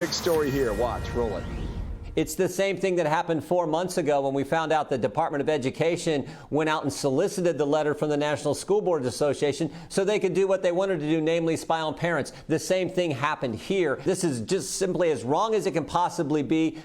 Big story here. Watch, roll it. It's the same thing that happened 4 months ago when we found out the Department of Education went out and solicited the letter from the National School Boards Association so they could do what they wanted to do, namely spy on parents. The same thing happened here. This is just simply as wrong as it can possibly be.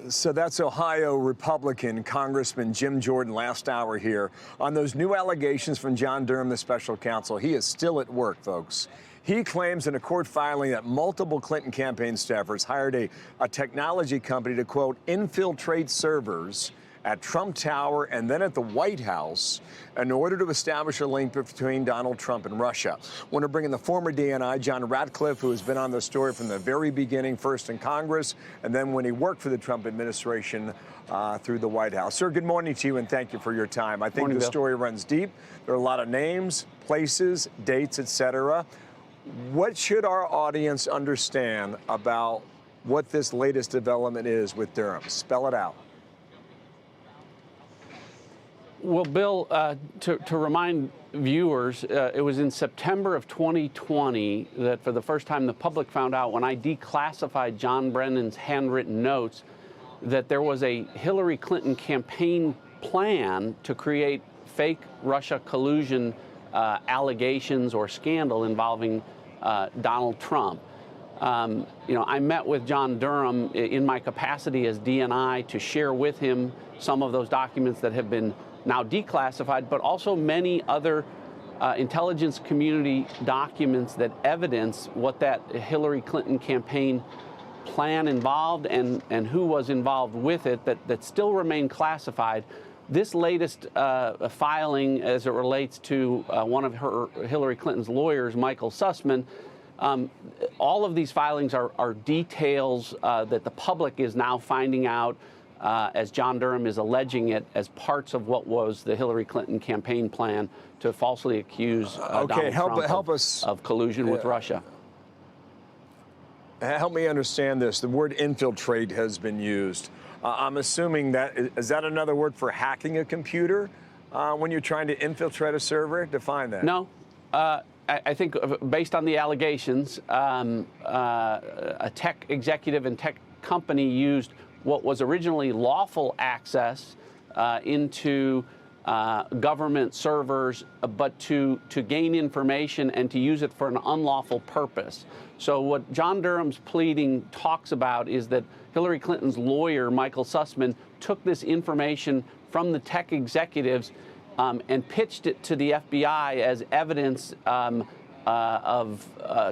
So that's Ohio Republican Congressman Jim Jordan last hour here on those new allegations from John Durham, the special counsel. He is still at work, folks. He claims in a court filing that multiple Clinton campaign staffers hired a technology company to, quote, infiltrate servers at Trump Tower and then at the White House in order to establish a link between Donald Trump and Russia. Want to bring in the former DNI, John Ratcliffe, who has been on the story from the very beginning, first in Congress, and then when he worked for the Trump administration through the White House. Sir, good morning to you, and thank you for your time. I think the story runs deep. There are a lot of names, places, dates, etc. What should our audience understand about what this latest development is with Durham? Spell it out. Well, Bill, to remind viewers, it was in September of 2020 that for the first time the public found out when I declassified John Brennan's handwritten notes that there was a Hillary Clinton campaign plan to create fake Russia collusion allegations or scandal involving Donald Trump. I met with John Durham in my capacity as DNI to share with him some of those documents that have been now declassified, but also many other intelligence community documents that evidence what that Hillary Clinton campaign plan involved and who was involved with it that still remain classified. This latest filing, as it relates to one of Hillary Clinton's lawyers, Michael Sussman, all of these filings are details that the public is now finding out, as John Durham is alleging it, as parts of what was the Hillary Clinton campaign plan to falsely accuse Donald Trump of collusion with Russia. Help me understand this. The word infiltrate has been used. I'm assuming is that another word for hacking a computer when you're trying to infiltrate a server? Define that. No. I think based on the allegations, a tech executive and tech company used what was originally lawful access into government servers, but to gain information and to use it for an unlawful purpose. So what John Durham's pleading talks about is that Hillary Clinton's lawyer, Michael Sussman, took this information from the tech executives and pitched it to the FBI as evidence of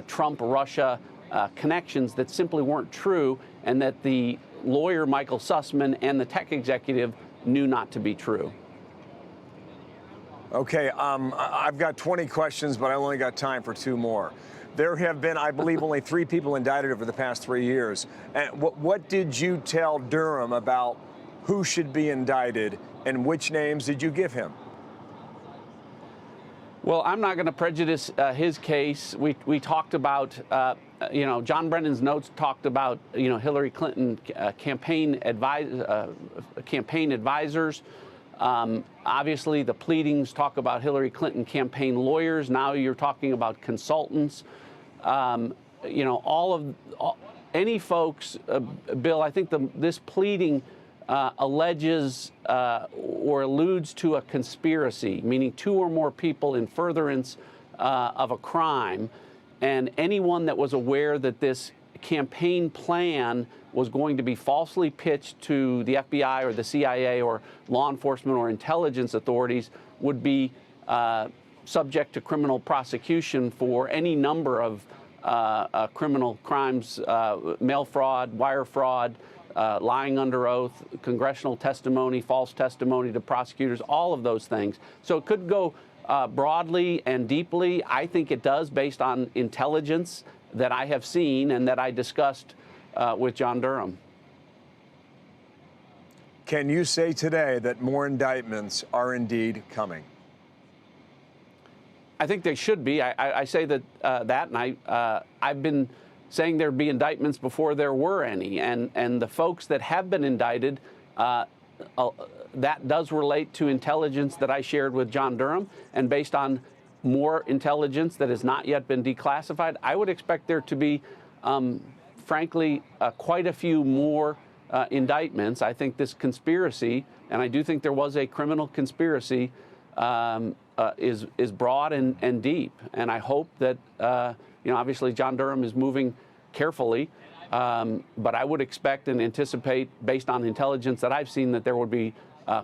Trump-Russia connections that simply weren't true, and that the lawyer, Michael Sussman, and the tech executive knew not to be true. Okay, I've got 20 questions, but I only got time for 2 more. There have been, I believe, only 3 people indicted over the past 3 years. And what did you tell Durham about who should be indicted, and which names did you give him? Well, I'm not going to prejudice his case. We talked about, John Brennan's notes talked about, Hillary Clinton campaign advisors. Obviously, the pleadings talk about Hillary Clinton campaign lawyers. Now you're talking about consultants. Any folks, Bill, I think this pleading alleges or alludes to a conspiracy, meaning 2 or more people in furtherance of a crime, and anyone that was aware that this campaign plan was going to be falsely pitched to the FBI or the CIA or law enforcement or intelligence authorities would be subject to criminal prosecution for any number of criminal crimes, mail fraud, wire fraud, lying under oath, congressional testimony, false testimony to prosecutors, all of those things. So it could go broadly and deeply. I think it does, based on intelligence that I have seen and that I discussed with John Durham. Can you say today that more indictments are indeed coming? I think they should be. I say that, and I've been saying there'd be indictments before there were any. And the folks that have been indicted, that does relate to intelligence that I shared with John Durham. And based on more intelligence that has not yet been declassified, I would expect there to be frankly, quite a few more indictments. I think this conspiracy, and I do think there was a criminal conspiracy, is broad and deep. And I hope that, obviously John Durham is moving carefully, but I would expect and anticipate, based on intelligence that I've seen, that there would be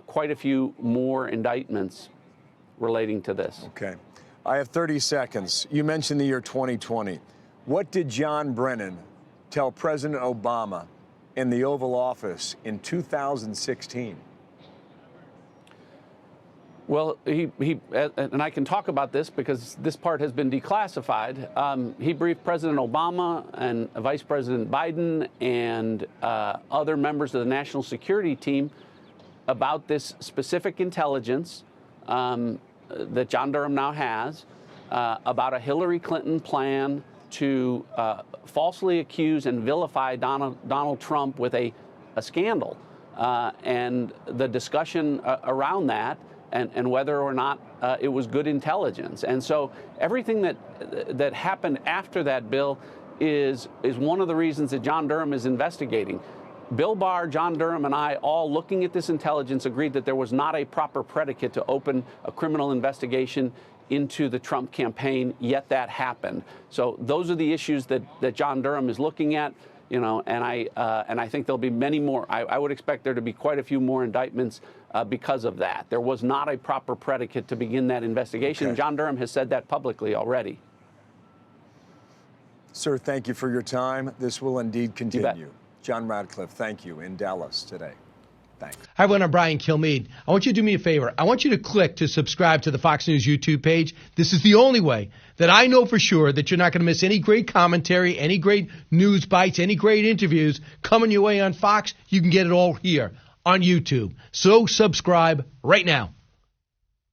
quite a few more indictments relating to this. Okay. I have 30 seconds. You mentioned the year 2020. What did John Brennan tell President Obama in the Oval Office in 2016? Well, he and I can talk about this because this part has been declassified. He briefed President Obama and Vice President Biden and other members of the national security team about this specific intelligence that John Durham now has about a Hillary Clinton plan to falsely accuse and vilify Donald Trump with a scandal, and the discussion around that, and whether or not it was good intelligence. And so everything that happened after that, Bill, is one of the reasons that John Durham is investigating. Bill Barr, John Durham, and I, all looking at this intelligence, agreed that there was not a proper predicate to open a criminal investigation into the Trump campaign, yet that happened. So those are the issues that John Durham is looking at. And I think there'll be many more. I would expect there to be quite a few more indictments because of that. There was not a proper predicate to begin that investigation. Okay. John Durham has said that publicly already. Sir, thank you for your time. This will indeed continue. You bet. John Ratcliffe, thank you, in Dallas today. Thanks. Hi, everyone. I'm Brian Kilmeade. I want you to do me a favor. I want you to click to subscribe to the Fox News YouTube page. This is the only way that I know for sure that you're not going to miss any great commentary, any great news bites, any great interviews coming your way on Fox. You can get it all here on YouTube. So subscribe right now.